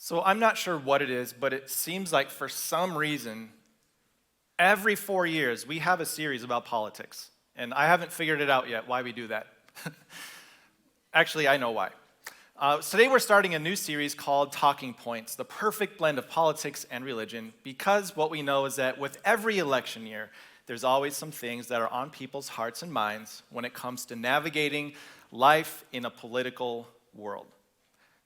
So I'm not sure what it is, but it seems like for some reason, every 4 years, we have a series about politics. And I haven't figured it out yet why we do that. Actually, I know why. Today we're starting a new series called Talking Points, the perfect blend of politics and religion, because what we know is that with every election year, there's always some things that are on people's hearts and minds when it comes to navigating life in a political world.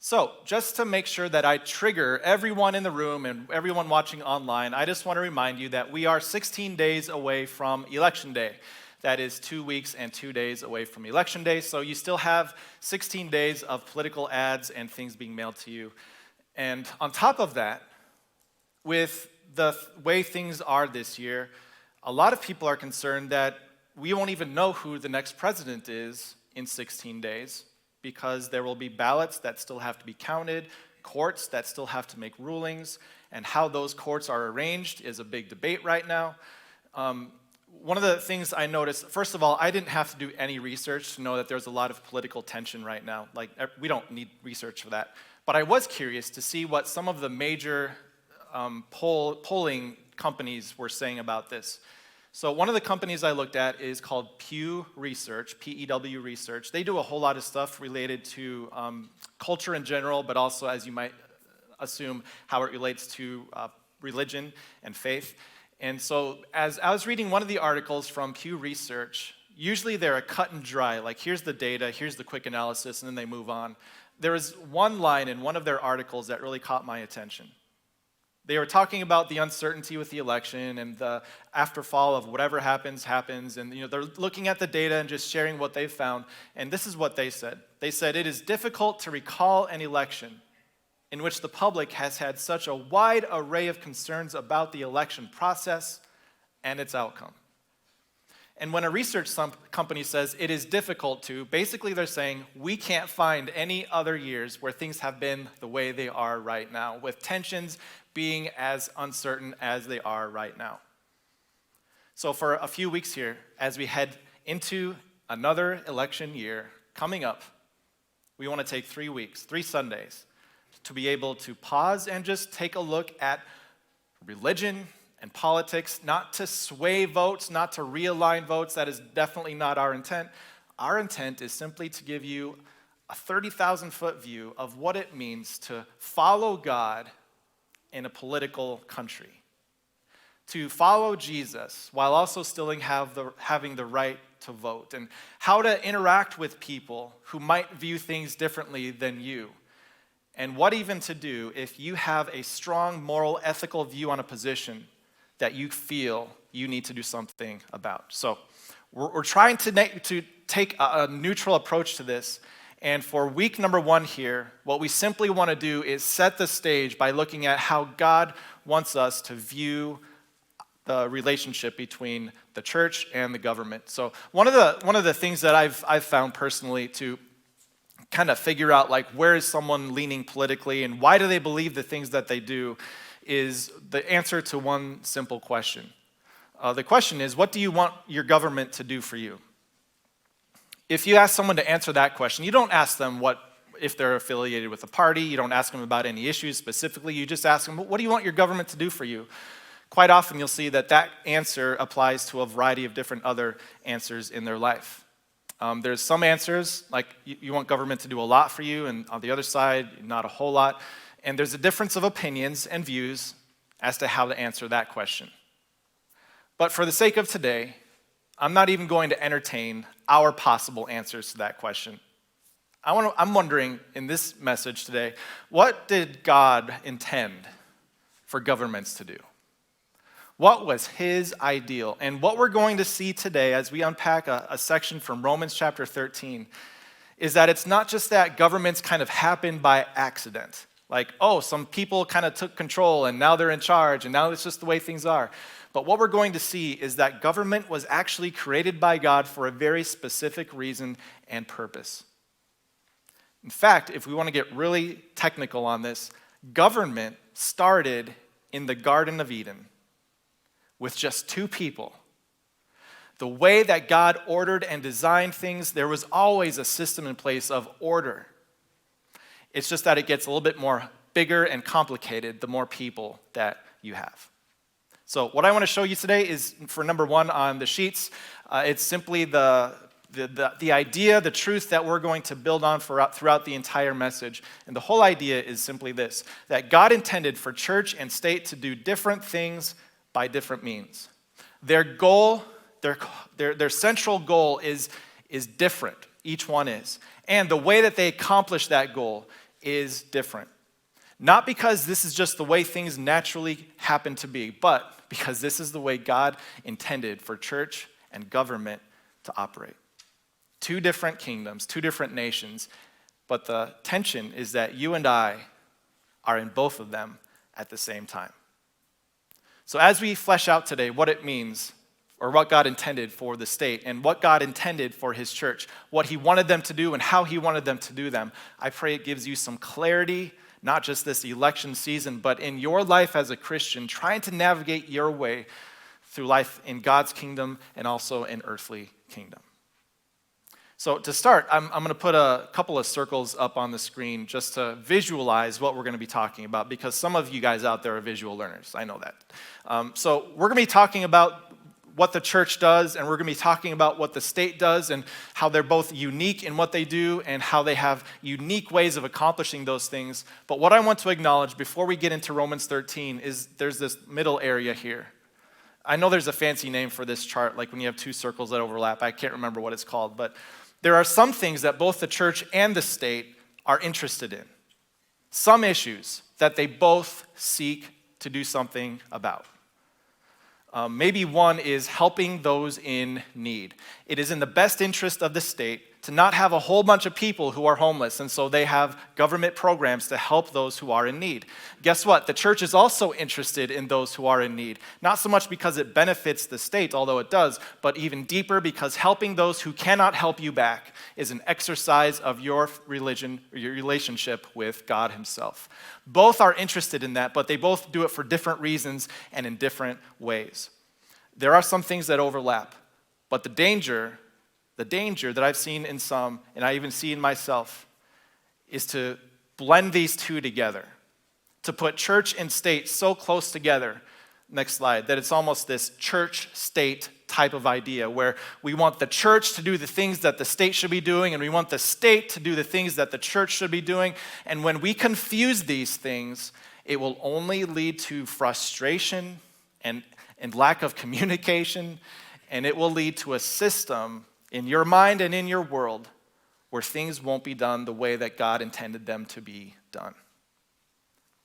So, just to make sure that I trigger everyone in the room and everyone watching online, I just want to remind you that we are 16 days away from Election Day. That is 2 weeks and 2 days away from Election Day, so you still have 16 days of political ads and things being mailed to you. And on top of that, with the way things are this year, a lot of people are concerned that we won't even know who the next president is in 16 days. Because there will be ballots that still have to be counted, courts that still have to make rulings, and how those courts are arranged is a big debate right now. One of the things I noticed, first of all, I didn't have to do any research to know that there's a lot of political tension right now. Like, we don't need research for that. But I was curious to see what some of the major polling companies were saying about this. So one of the companies I looked at is called Pew Research, P-E-W Research. They do a whole lot of stuff related to culture in general, but also, as you might assume, how it relates to religion and faith. And so as I was reading one of the articles from Pew Research, usually they're a cut and dry, like here's the data, here's the quick analysis, and then they move on. There was one line in one of their articles that really caught my attention. They were talking about the uncertainty with the election and the afterfall of whatever happens, and they're looking at the data and just sharing what they've found. And this is what they said. They said, "It is difficult to recall an election in which the public has had such a wide array of concerns about the election process and its outcome." And when a research company says it is difficult to, basically they're saying we can't find any other years where things have been the way they are right now, with tensions being as uncertain as they are right now. So for a few weeks here, as we head into another election year coming up, we want to take 3 weeks, 3 Sundays, to be able to pause and just take a look at religion and politics, not to sway votes, not to realign votes. That is definitely not our intent. Our intent is simply to give you a 30,000-foot view of what it means to follow God in a political country, to follow Jesus while also still having the right to vote, and how to interact with people who might view things differently than you, and what even to do if you have a strong moral, ethical view on a position that you feel you need to do something about. So we're trying to take a neutral approach to this. And for week number 1 here, what we simply want to do is set the stage by looking at how God wants us to view the relationship between the church and the government. So one of the things that I've found personally to kind of figure out, like, where is someone leaning politically and why do they believe the things that they do, is the answer to one simple question. The question is, what do you want your government to do for you? If you ask someone to answer that question, you don't ask them if they're affiliated with a party, you don't ask them about any issues specifically, you just ask them, what do you want your government to do for you? Quite often you'll see that answer applies to a variety of different other answers in their life. There's some answers, like you want government to do a lot for you, and on the other side, not a whole lot. And there's a difference of opinions and views as to how to answer that question. But for the sake of today, I'm not even going to entertain our possible answers to that question. I'm wondering in this message today, what did God intend for governments to do? What was his ideal? And what we're going to see today as we unpack a section from Romans chapter 13 is that it's not just that governments kind of happen by accident. Like, some people kind of took control and now they're in charge and now it's just the way things are. But what we're going to see is that government was actually created by God for a very specific reason and purpose. In fact, if we want to get really technical on this, government started in the Garden of Eden with just 2 people. The way that God ordered and designed things, there was always a system in place of order. It's just that it gets a little bit more bigger and complicated the more people that you have. So what I want to show you today is, for number one on the sheets, it's simply the idea, the truth that we're going to build on throughout the entire message. And the whole idea is simply this, that God intended for church and state to do different things by different means. Their goal, their central goal is different. Each one is. And the way that they accomplish that goal is different. Not because this is just the way things naturally happen to be, but because this is the way God intended for church and government to operate. Two different kingdoms, two different nations, but the tension is that you and I are in both of them at the same time. So as we flesh out today what it means, or what God intended for the state, and what God intended for his church, what he wanted them to do and how he wanted them to do them, I pray it gives you some clarity, not just this election season, but in your life as a Christian, trying to navigate your way through life in God's kingdom and also in earthly kingdom. So to start, I'm going to put a couple of circles up on the screen just to visualize what we're going to be talking about, because some of you guys out there are visual learners. I know that. So we're going to be talking about what the church does, and we're going to be talking about what the state does and how they're both unique in what they do and how they have unique ways of accomplishing those things. But what I want to acknowledge before we get into Romans 13 is there's this middle area here. I know there's a fancy name for this chart, like when you have two circles that overlap. I can't remember what it's called, but there are some things that both the church and the state are interested in. Some issues that they both seek to do something about. Maybe one is helping those in need. It is in the best interest of the state to not have a whole bunch of people who are homeless, and so they have government programs to help those who are in need. Guess what? The church is also interested in those who are in need, not so much because it benefits the state, although it does, but even deeper because helping those who cannot help you back is an exercise of your religion, or your relationship with God himself. Both are interested in that, but they both do it for different reasons and in different ways. There are some things that overlap, but the danger that I've seen in some, and I even see in myself, is to blend these two together, to put church and state so close together, next slide, that it's almost this church-state type of idea where we want the church to do the things that the state should be doing, and we want the state to do the things that the church should be doing. And when we confuse these things, it will only lead to frustration and lack of communication, and it will lead to a system in your mind and in your world where things won't be done the way that God intended them to be done.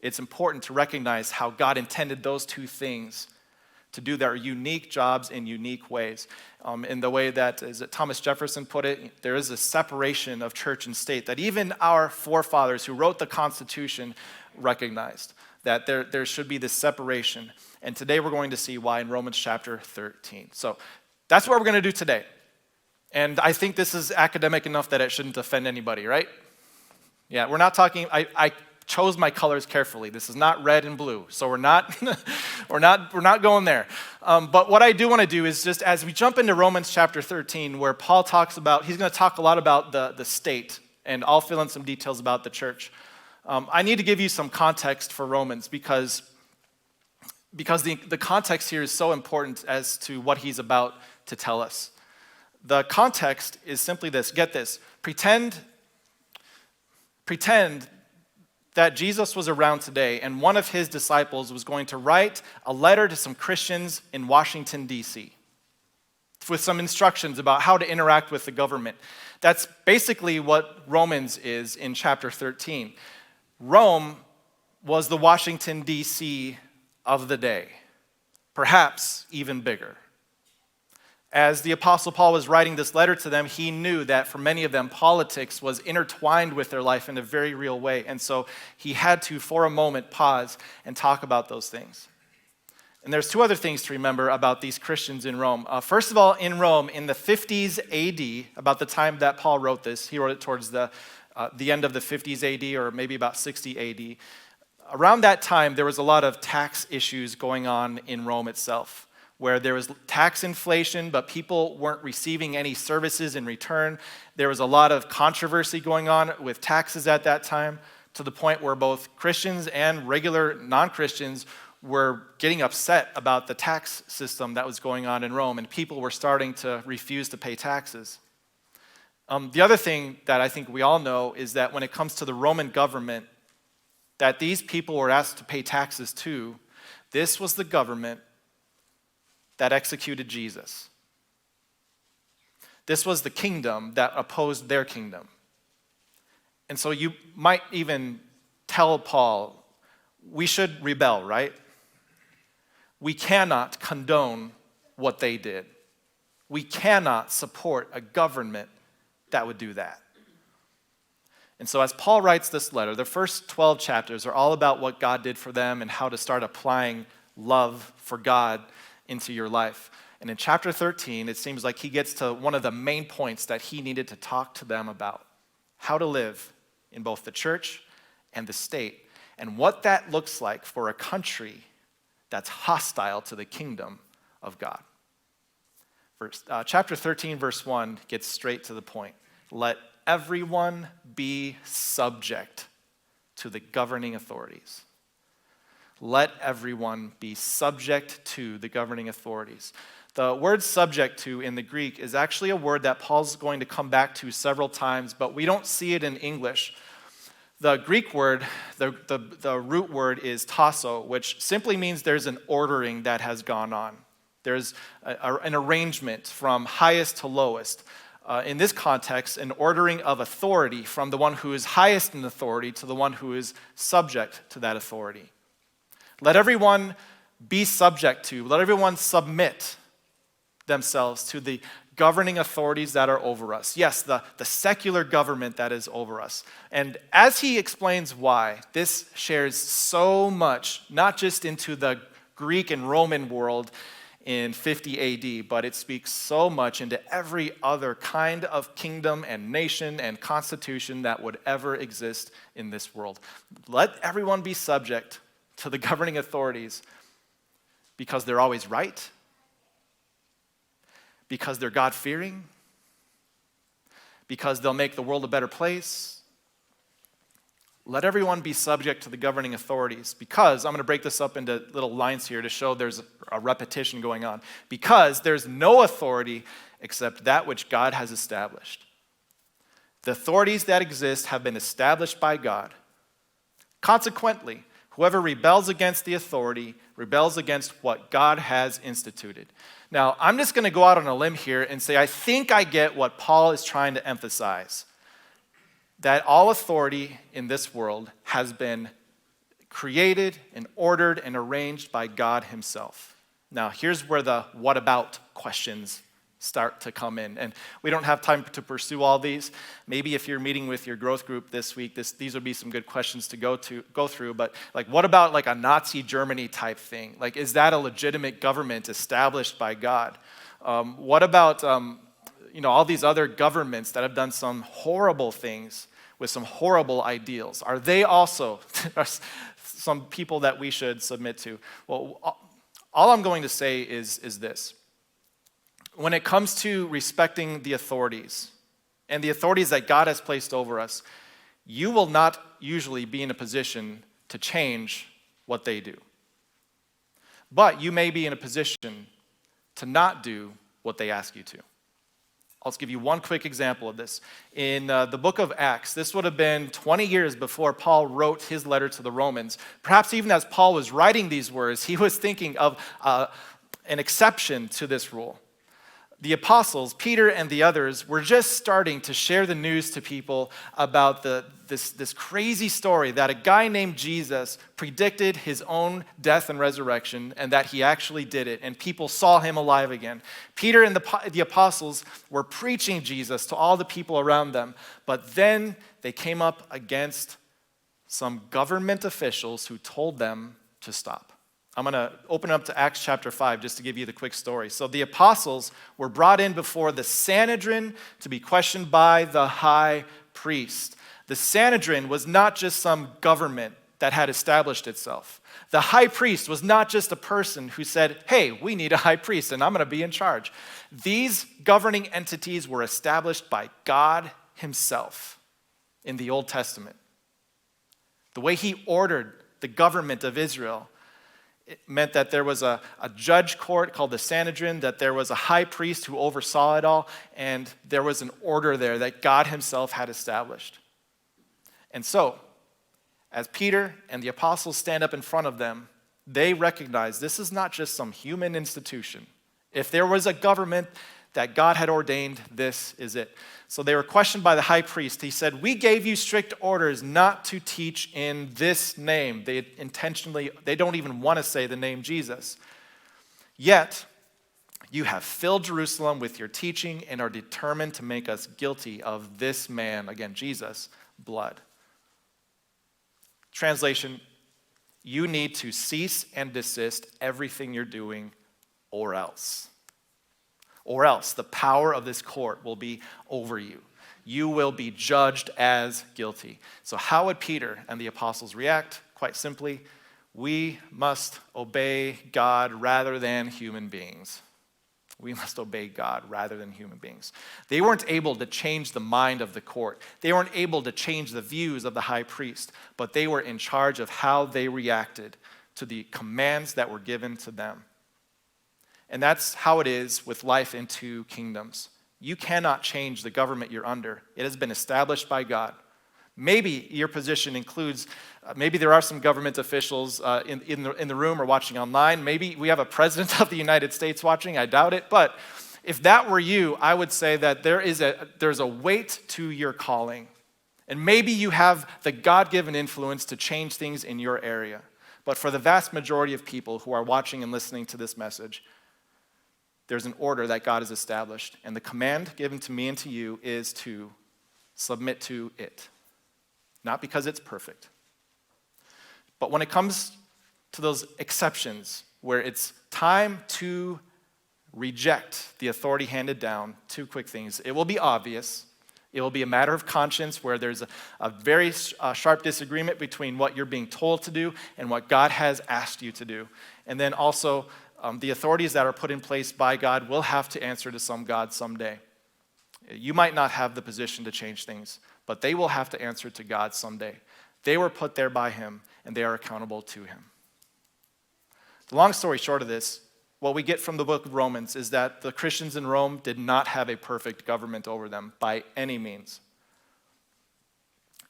It's important to recognize how God intended those two things to do their unique jobs in unique ways. In the way that, as Thomas Jefferson put it, there is a separation of church and state that even our forefathers who wrote the Constitution recognized, that there should be this separation. And today we're going to see why in Romans chapter 13. So that's what we're going to do today. And I think this is academic enough that it shouldn't offend anybody, right? Yeah, we're not talking, I chose my colors carefully. This is not red and blue, so we're not going there. But what I do want to do is just as we jump into Romans chapter 13, where Paul talks about, he's going to talk a lot about the state, and I'll fill in some details about the church. I need to give you some context for Romans because the context here is so important as to what he's about to tell us. The context is simply this. Get this. Pretend that Jesus was around today and one of his disciples was going to write a letter to some Christians in Washington, D.C. with some instructions about how to interact with the government. That's basically what Romans is in chapter 13. Rome was the Washington, D.C. of the day, perhaps even bigger. As the Apostle Paul was writing this letter to them, he knew that for many of them, politics was intertwined with their life in a very real way. And so he had to, for a moment, pause and talk about those things. And there's two other things to remember about these Christians in Rome. First of all, in Rome, in the 50s AD, about the time that Paul wrote this, he wrote it towards the end of the 50s AD, or maybe about 60 AD. Around that time, there was a lot of tax issues going on in Rome itself, where there was tax inflation, but people weren't receiving any services in return. There was a lot of controversy going on with taxes at that time, to the point where both Christians and regular non-Christians were getting upset about the tax system that was going on in Rome, and people were starting to refuse to pay taxes. The other thing that I think we all know is that when it comes to the Roman government that these people were asked to pay taxes to, this was the government that executed Jesus. This was the kingdom that opposed their kingdom. And so you might even tell Paul, we should rebel, right? We cannot condone what they did. We cannot support a government that would do that. And so as Paul writes this letter, the first 12 chapters are all about what God did for them and how to start applying love for God into your life. And in chapter 13, it seems like he gets to one of the main points that he needed to talk to them about: how to live in both the church and the state, and what that looks like for a country that's hostile to the kingdom of God. Chapter 13, verse 1 gets straight to the point. Let everyone be subject to the governing authorities. Let everyone be subject to the governing authorities. The word subject to in the Greek is actually a word that Paul's going to come back to several times, but we don't see it in English. The Greek word, the root word is tasso, which simply means there's an ordering that has gone on. There's an arrangement from highest to lowest. In this context, an ordering of authority from the one who is highest in authority to the one who is subject to that authority. Let everyone be subject to, let everyone submit themselves to the governing authorities that are over us. Yes, the secular government that is over us. And as he explains why, this shares so much, not just into the Greek and Roman world in 50 AD, but it speaks so much into every other kind of kingdom and nation and constitution that would ever exist in this world. Let everyone be subject to the governing authorities because they're always right, because they're God-fearing, because they'll make the world a better place. Let everyone be subject to the governing authorities because, I'm going to break this up into little lines here to show there's a repetition going on, because there's no authority except that which God has established. The authorities that exist have been established by God. Consequently, whoever rebels against the authority rebels against what God has instituted. Now, I'm just going to go out on a limb here and say I think I get what Paul is trying to emphasize. That all authority in this world has been created and ordered and arranged by God himself. Now, here's where the what about questions start to come in. And we don't have time to pursue all these. Maybe if you're meeting with your growth group this week, these would be some good questions to go through. But like, what about like a Nazi Germany type thing? Like, is that a legitimate government established by God? What about all these other governments that have done some horrible things with some horrible ideals? Are they also some people that we should submit to? Well, all I'm going to say is this. When it comes to respecting the authorities and the authorities that God has placed over us, you will not usually be in a position to change what they do. But you may be in a position to not do what they ask you to. I'll just give you one quick example of this. In the book of Acts, this would have been 20 years before Paul wrote his letter to the Romans. Perhaps even as Paul was writing these words, he was thinking of an exception to this rule. The apostles, Peter and the others, were just starting to share the news to people about this crazy story that a guy named Jesus predicted his own death and resurrection, and that he actually did it, and people saw him alive again. Peter and the apostles were preaching Jesus to all the people around them, but then they came up against some government officials who told them to stop. I'm going to open up to Acts chapter 5 just to give you the quick story. So the apostles were brought in before the Sanhedrin to be questioned by the high priest. The Sanhedrin was not just some government that had established itself. The high priest was not just a person who said, hey, we need a high priest and I'm going to be in charge. These governing entities were established by God himself in the Old Testament. The way he ordered the government of Israel, it meant that there was a judge court called the Sanhedrin, that there was a high priest who oversaw it all, and there was an order there that God himself had established. And so, as Peter and the apostles stand up in front of them, they recognize this is not just some human institution. If there was a government that God had ordained, this is it. So they were questioned by the high priest. He said, "We gave you strict orders not to teach in this name." They don't even want to say the name Jesus. "Yet, you have filled Jerusalem with your teaching and are determined to make us guilty of this man," again, Jesus, "blood." Translation, you need to cease and desist everything you're doing, or else. Or else the power of this court will be over you. You will be judged as guilty. So how would Peter and the apostles react? Quite simply, we must obey God rather than human beings. We must obey God rather than human beings. They weren't able to change the mind of the court. They weren't able to change the views of the high priest, but they were in charge of how they reacted to the commands that were given to them. And that's how it is with life in two kingdoms. You cannot change the government you're under. It has been established by God. Maybe your position includes, maybe there are some government officials in the room or watching online. Maybe we have a president of the United States watching. I doubt it. But if that were you, I would say that there's a weight to your calling. And maybe you have the God-given influence to change things in your area. But for the vast majority of people who are watching and listening to this message, there's an order that God has established, and the command given to me and to you is to submit to it. Not because it's perfect, but when it comes to those exceptions where it's time to reject the authority handed down, two quick things. It will be obvious. It will be a matter of conscience where there's a very sharp disagreement between what you're being told to do and what God has asked you to do. And then also, the authorities that are put in place by God will have to answer to some God someday. You might not have the position to change things, but they will have to answer to God someday. They were put there by him, and they are accountable to him. The long story short of this, what we get from the book of Romans is that the Christians in Rome did not have a perfect government over them by any means.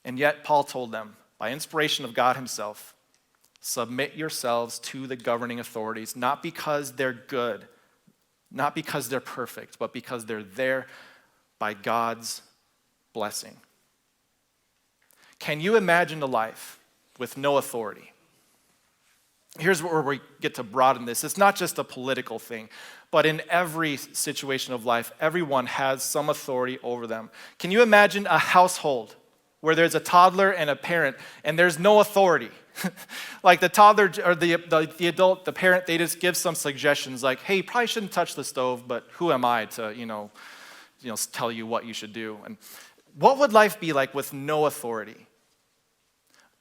And yet Paul told them, by inspiration of God himself, submit yourselves to the governing authorities, not because they're good, not because they're perfect, but because they're there by God's blessing. Can you imagine a life with no authority? Here's where we get to broaden this. It's not just a political thing, but in every situation of life, everyone has some authority over them. Can you imagine a household where there's a toddler and a parent, and there's no authority? Like the toddler or the adult, the parent, they just give some suggestions like, hey, you probably shouldn't touch the stove, but who am I to, tell you what you should do? And what would life be like with no authority?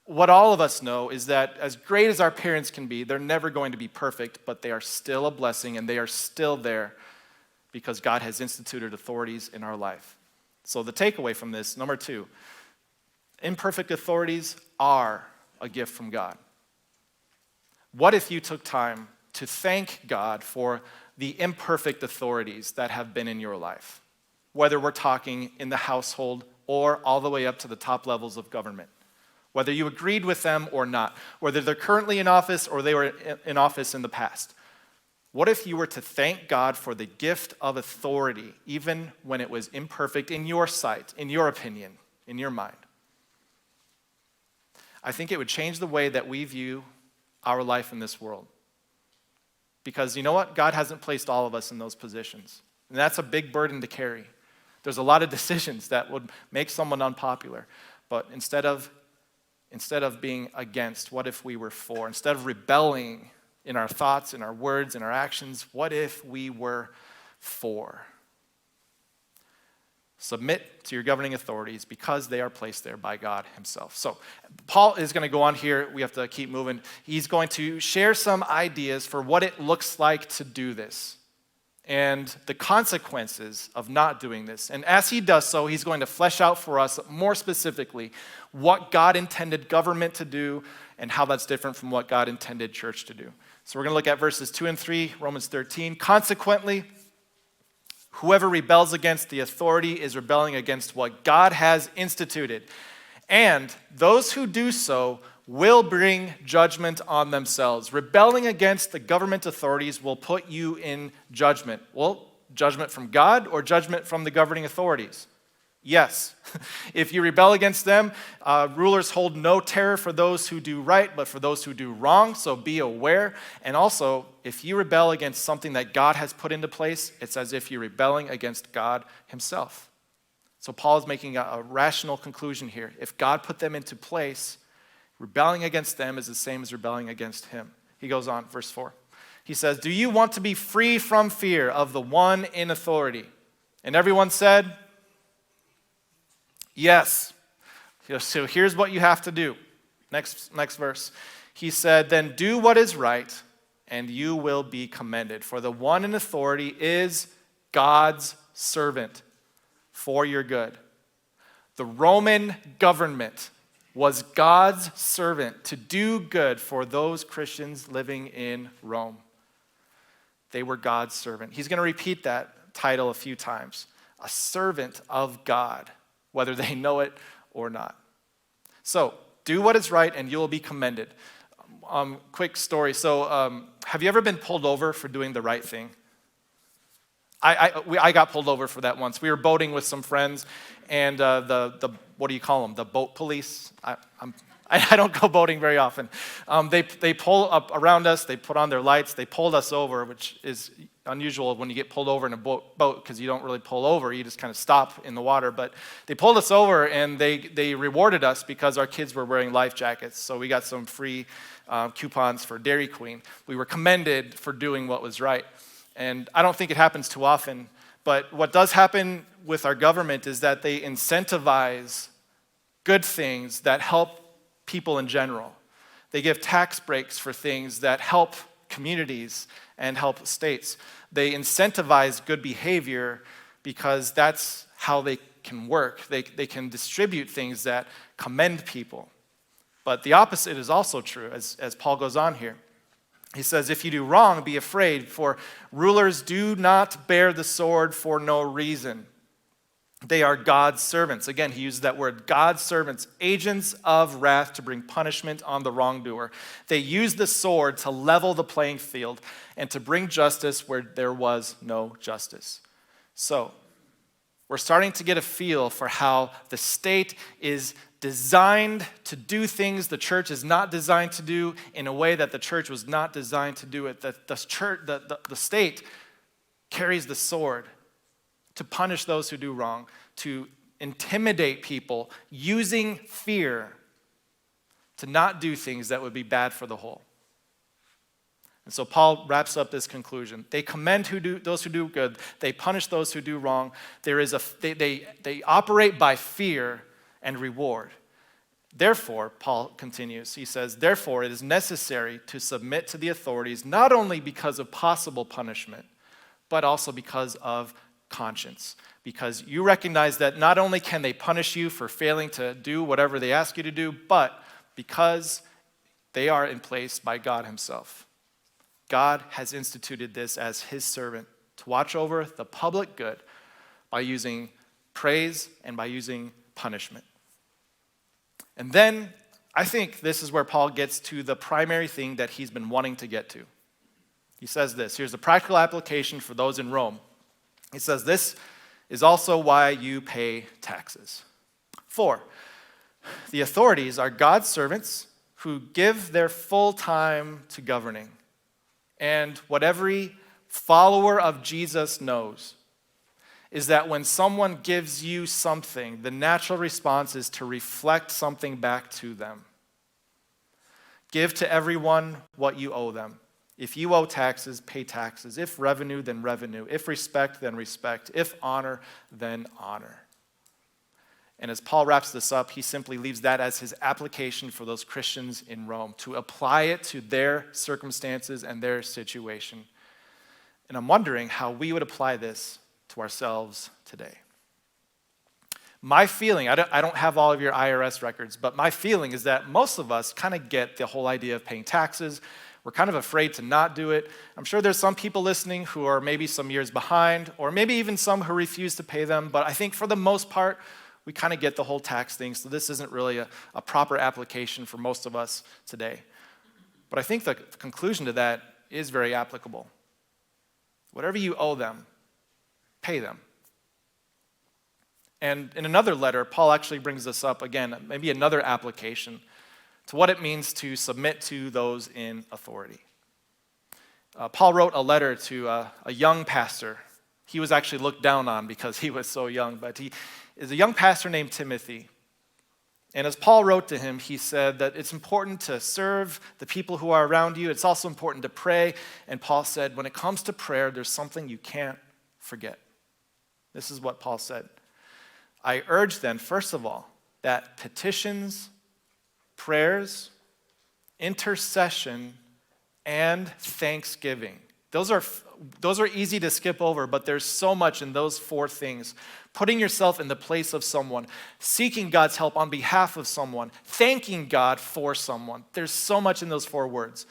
What all of us know is that as great as our parents can be, they're never going to be perfect, but they are still a blessing and they are still there because God has instituted authorities in our life. So the takeaway from this, number 2, imperfect authorities are a gift from God. What if you took time to thank God for the imperfect authorities that have been in your life? Whether we're talking in the household or all the way up to the top levels of government. Whether you agreed with them or not. Whether they're currently in office or they were in office in the past. What if you were to thank God for the gift of authority, even when it was imperfect in your sight, in your opinion, in your mind? I think it would change the way that we view our life in this world. Because you know what? God hasn't placed all of us in those positions. And that's a big burden to carry. There's a lot of decisions that would make someone unpopular. But instead of being against, what if we were for? Instead of rebelling in our thoughts, in our words, in our actions, what if we were for? Submit to your governing authorities because they are placed there by God himself. So Paul is going to go on here. We have to keep moving. He's going to share some ideas for what it looks like to do this. and the consequences of not doing this. And as he does so, he's going to flesh out for us more specifically what God intended government to do and how that's different from what God intended church to do. So we're going to look at verses 2 and 3, Romans 13. Consequently, whoever rebels against the authority is rebelling against what God has instituted. And those who do so will bring judgment on themselves. Rebelling against the government authorities will put you in judgment. Well, judgment from God or judgment from the governing authorities? Yes. If you rebel against them, rulers hold no terror for those who do right, but for those who do wrong, so be aware. And also, if you rebel against something that God has put into place, it's as if you're rebelling against God himself. So Paul is making a rational conclusion here. If God put them into place, rebelling against them is the same as rebelling against him. He goes on, verse 4. He says, do you want to be free from fear of the one in authority? And everyone said, yes. So here's what you have to do. Next verse. He said, then do what is right, and you will be commended. For the one in authority is God's servant for your good. The Roman government was God's servant to do good for those Christians living in Rome. They were God's servant. He's going to repeat that title a few times. A servant of God, whether they know it or not. So, do what is right and you will be commended. Quick story. So, have you ever been pulled over for doing the right thing? I got pulled over for that once. We were boating with some friends, and the what do you call them? The boat police. I don't go boating very often. They pull up around us. They put on their lights. They pulled us over, which is unusual when you get pulled over in a boat because you don't really pull over. You just kind of stop in the water. But they pulled us over, and they rewarded us because our kids were wearing life jackets. So we got some free coupons for Dairy Queen. We were commended for doing what was right. And I don't think it happens too often, but what does happen with our government is that they incentivize good things that help people in general. They give tax breaks for things that help communities and help states. They incentivize good behavior because that's how they can work. They can distribute things that commend people. But the opposite is also true, as Paul goes on here. He says, if you do wrong, be afraid, for rulers do not bear the sword for no reason. They are God's servants. Again, he uses that word, God's servants, agents of wrath to bring punishment on the wrongdoer. They use the sword to level the playing field and to bring justice where there was no justice. So, we're starting to get a feel for how the state is designed to do things the church is not designed to do in a way that the church was not designed to do it. The state carries the sword to punish those who do wrong, to intimidate people using fear to not do things that would be bad for the whole. And so Paul wraps up this conclusion. They commend those who do good. They punish those who do wrong. They operate by fear and reward. Therefore, Paul continues, he says, therefore it is necessary to submit to the authorities not only because of possible punishment, but also because of conscience. Because you recognize that not only can they punish you for failing to do whatever they ask you to do, but because they are in place by God himself. God has instituted this as his servant to watch over the public good by using praise and by using punishment. And then I think this is where Paul gets to the primary thing that he's been wanting to get to. He says this, here's a practical application for those in Rome. He says, this is also why you pay taxes. 4, the authorities are God's servants who give their full time to governing. And what every follower of Jesus knows is that when someone gives you something, the natural response is to reflect something back to them. Give to everyone what you owe them. If you owe taxes, pay taxes. If revenue, then revenue. If respect, then respect. If honor, then honor. And as Paul wraps this up, he simply leaves that as his application for those Christians in Rome, to apply it to their circumstances and their situation. And I'm wondering how we would apply this to ourselves today. My feeling, I don't have all of your IRS records, but my feeling is that most of us kind of get the whole idea of paying taxes. We're kind of afraid to not do it. I'm sure there's some people listening who are maybe some years behind, or maybe even some who refuse to pay them, but I think for the most part, we kind of get the whole tax thing, so this isn't really a proper application for most of us today. But I think the conclusion to that is very applicable. Whatever you owe them, pay them. And in another letter, Paul actually brings this up again, maybe another application to what it means to submit to those in authority. Paul wrote a letter to a young pastor. He was actually looked down on because he was so young, but he is a young pastor named Timothy. And as Paul wrote to him, he said that it's important to serve the people who are around you. It's also important to pray. And Paul said, when it comes to prayer, there's something you can't forget. This is what Paul said. I urge then, first of all, that petitions, prayers, intercession, and thanksgiving. Those are easy to skip over, but there's so much in those four things. Putting yourself in the place of someone, seeking God's help on behalf of someone, thanking God for someone. There's so much in those four words.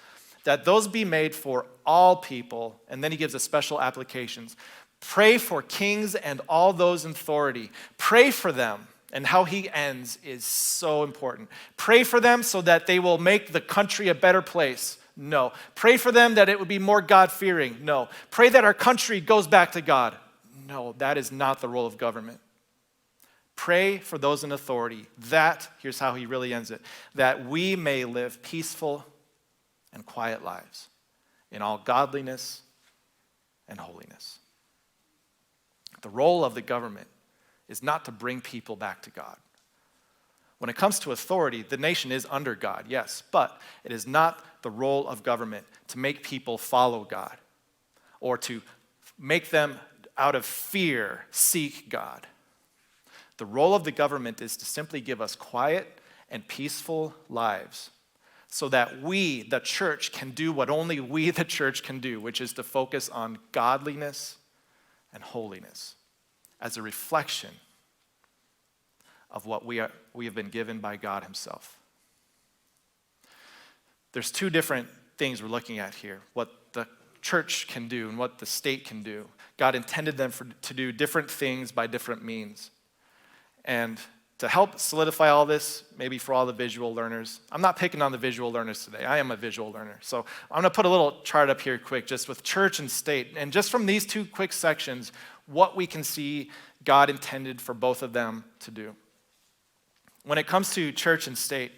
That those be made for all people, and then he gives a special applications. Pray for kings and all those in authority. Pray for them. And how he ends is so important. Pray for them so that they will make the country a better place. No. Pray for them that it would be more God-fearing. No. Pray that our country goes back to God. No, that is not the role of government. Pray for those in authority. That, here's how he really ends it, that we may live peaceful and quiet lives in all godliness and holiness. The role of the government is not to bring people back to God. When it comes to authority, the nation is under God, yes, but it is not the role of government to make people follow God or to make them, out of fear, seek God. The role of the government is to simply give us quiet and peaceful lives so that we, the church, can do what only we, the church, can do, which is to focus on godliness and holiness as a reflection of what we have been given by God himself. There's two different things we're looking at here, what the church can do and what the state can do. God intended them to do different things by different means. And to help solidify all this, maybe for all the visual learners, I'm not picking on the visual learners today. I am a visual learner. So I'm going to put a little chart up here quick, just with church and state. And just from these two quick sections, what we can see God intended for both of them to do. When it comes to church and state,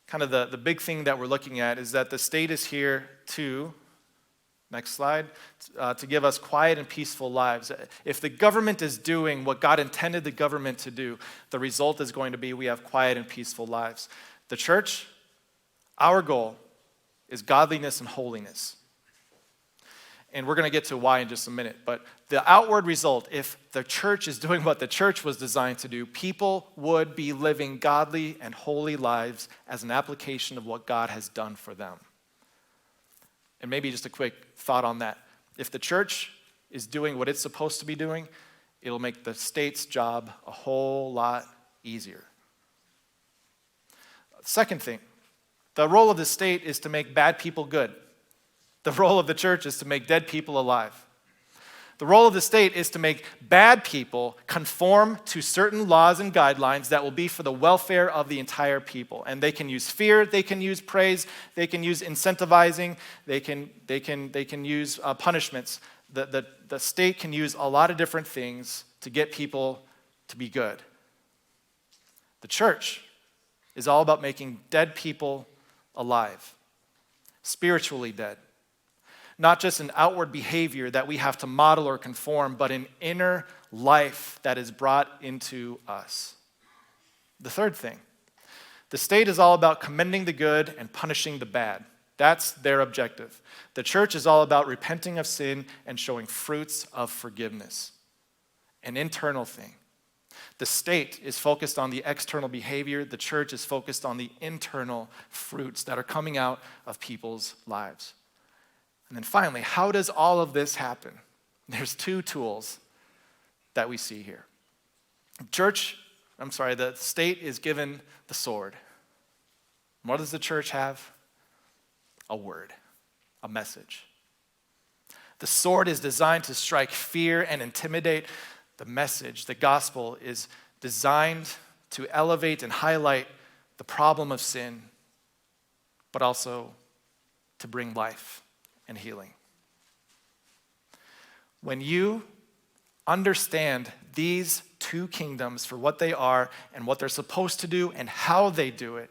kind of the big thing that we're looking at is that the state is here to, next slide, to give us quiet and peaceful lives. If the government is doing what God intended the government to do, the result is going to be we have quiet and peaceful lives. The church, our goal is godliness and holiness. And we're going to get to why in just a minute. But the outward result, if the church is doing what the church was designed to do, people would be living godly and holy lives as an application of what God has done for them. And maybe just a quick thought on that. If the church is doing what it's supposed to be doing, it'll make the state's job a whole lot easier. Second thing, the role of the state is to make bad people good. The role of the church is to make dead people alive. The role of the state is to make bad people conform to certain laws and guidelines that will be for the welfare of the entire people. And they can use fear, they can use praise, they can use incentivizing, they can use punishments. The state can use a lot of different things to get people to be good. The church is all about making dead people alive, spiritually dead. Not just an outward behavior that we have to model or conform, but an inner life that is brought into us. The third thing, the state is all about commending the good and punishing the bad. That's their objective. The church is all about repenting of sin and showing fruits of forgiveness. An internal thing. The state is focused on the external behavior. The church is focused on the internal fruits that are coming out of people's lives. And then finally, how does all of this happen? There's two tools that we see here. The state is given the sword. What does the church have? A word, a message. The sword is designed to strike fear and intimidate. The message, the gospel, is designed to elevate and highlight the problem of sin, but also to bring life and healing. When you understand these two kingdoms for what they are and what they're supposed to do and how they do it,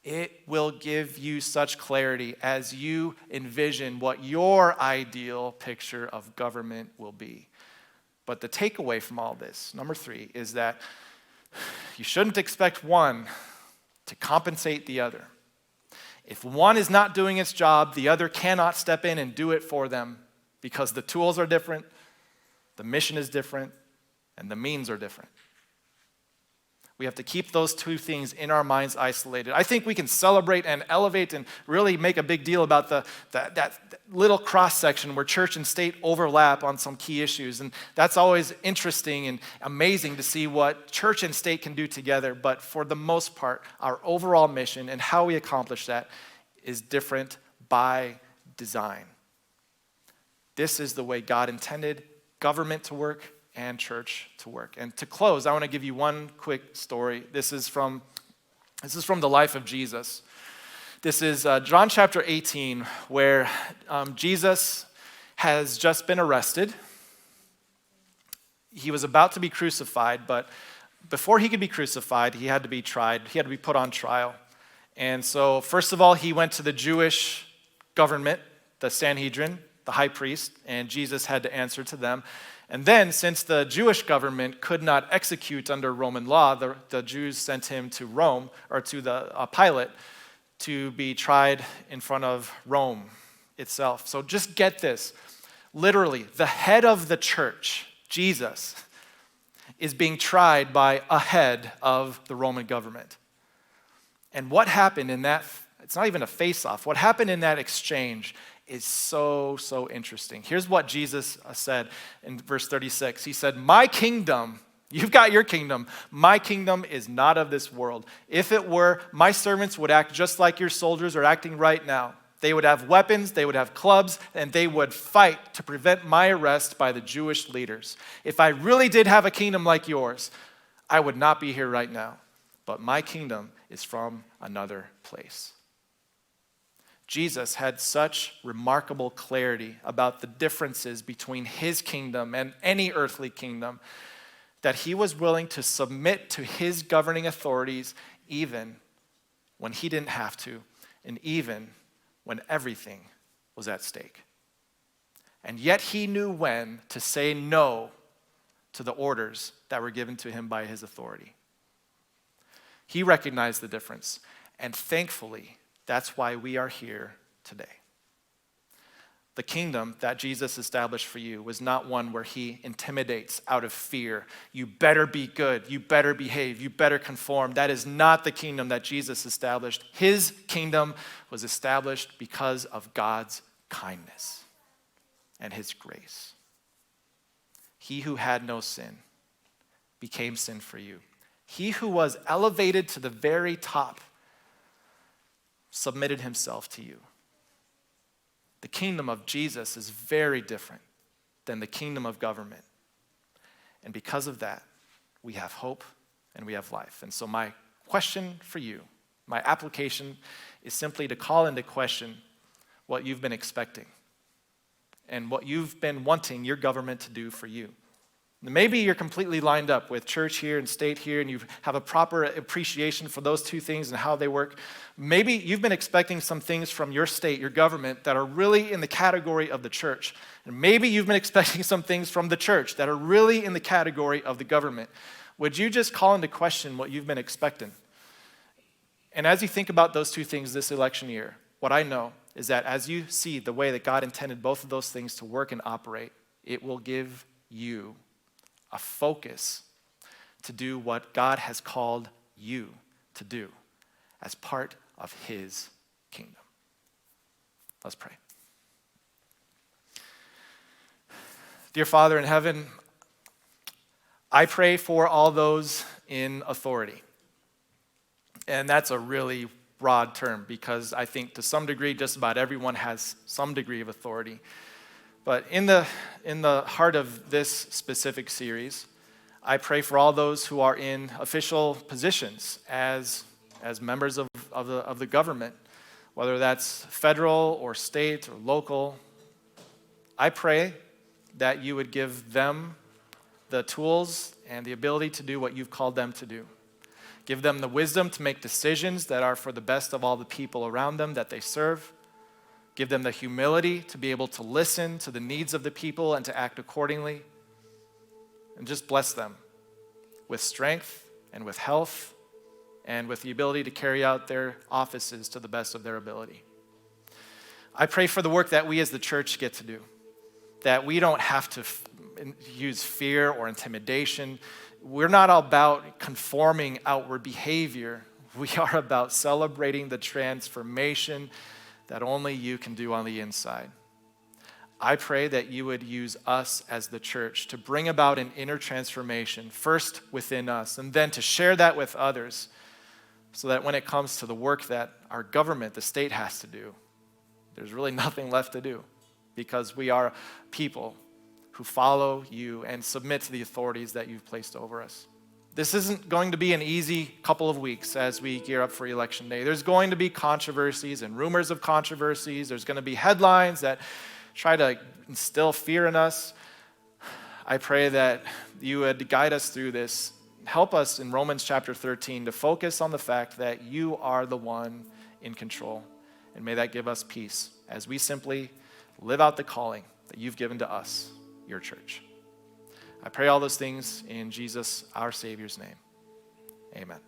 it will give you such clarity as you envision what your ideal picture of government will be. But the takeaway from all this, number 3, is that you shouldn't expect one to compensate the other. If one is not doing its job, the other cannot step in and do it for them because the tools are different, the mission is different, and the means are different. We have to keep those two things in our minds isolated. I think we can celebrate and elevate and really make a big deal about that little cross-section where church and state overlap on some key issues. And that's always interesting and amazing to see what church and state can do together. But for the most part, our overall mission and how we accomplish that is different by design. This is the way God intended government to work and church to work. And to close, I want to give you one quick story. This is from the life of Jesus. This is John chapter 18, where Jesus has just been arrested. He was about to be crucified, but before he could be crucified, he had to be tried. He had to be put on trial. And so, first of all, he went to the Jewish government, the Sanhedrin, the high priest, and Jesus had to answer to them. And then, since the Jewish government could not execute under Roman law, the Jews sent him to Rome, or to the Pilate, to be tried in front of Rome itself. So just get this. Literally, the head of the church, Jesus, is being tried by a head of the Roman government. And what happened in that, it's not even a face-off, what happened in that exchange is so interesting. Here's what Jesus said in verse 36. He said, "My kingdom," you've got your kingdom, "my kingdom is not of this world. If it were, my servants would act just like your soldiers are acting right now. They would have weapons, they would have clubs, and they would fight to prevent my arrest by the Jewish leaders. If I really did have a kingdom like yours, I would not be here right now. But my kingdom is from another place." Jesus had such remarkable clarity about the differences between his kingdom and any earthly kingdom that he was willing to submit to his governing authorities even when he didn't have to, and even when everything was at stake. And yet he knew when to say no to the orders that were given to him by his authority. He recognized the difference, and thankfully, that's why we are here today. The kingdom that Jesus established for you was not one where he intimidates out of fear. You better be good. You better behave. You better conform. That is not the kingdom that Jesus established. His kingdom was established because of God's kindness and his grace. He who had no sin became sin for you. He who was elevated to the very top submitted himself to you. The kingdom of Jesus is very different than the kingdom of government. And because of that, we have hope and we have life. And so my question for you, my application, is simply to call into question what you've been expecting and what you've been wanting your government to do for you. Maybe you're completely lined up with church here and state here, and you have a proper appreciation for those two things and how they work. Maybe you've been expecting some things from your state, your government, that are really in the category of the church. And maybe you've been expecting some things from the church that are really in the category of the government. Would you just call into question what you've been expecting? And as you think about those two things this election year, what I know is that as you see the way that God intended both of those things to work and operate, it will give you a focus to do what God has called you to do as part of his kingdom. Let's pray. Dear Father in heaven, I pray for all those in authority. And that's a really broad term because I think to some degree just about everyone has some degree of authority. But in the heart of this specific series, I pray for all those who are in official positions as members of the government, whether that's federal or state or local. I pray that you would give them the tools and the ability to do what you've called them to do. Give them the wisdom to make decisions that are for the best of all the people around them that they serve. Give them the humility to be able to listen to the needs of the people and to act accordingly. And just bless them with strength and with health and with the ability to carry out their offices to the best of their ability. I pray for the work that we as the church get to do, that we don't have to use fear or intimidation. We're not about conforming outward behavior. We are about celebrating the transformation that only you can do on the inside. I pray that you would use us as the church to bring about an inner transformation, first within us, and then to share that with others, so that when it comes to the work that our government, the state, has to do, there's really nothing left to do, because we are people who follow you and submit to the authorities that you've placed over us. This isn't going to be an easy couple of weeks as we gear up for Election Day. There's going to be controversies and rumors of controversies. There's going to be headlines that try to instill fear in us. I pray that you would guide us through this. Help us in Romans chapter 13 to focus on the fact that you are the one in control. And may that give us peace as we simply live out the calling that you've given to us, your church. I pray all those things in Jesus, our Savior's name. Amen.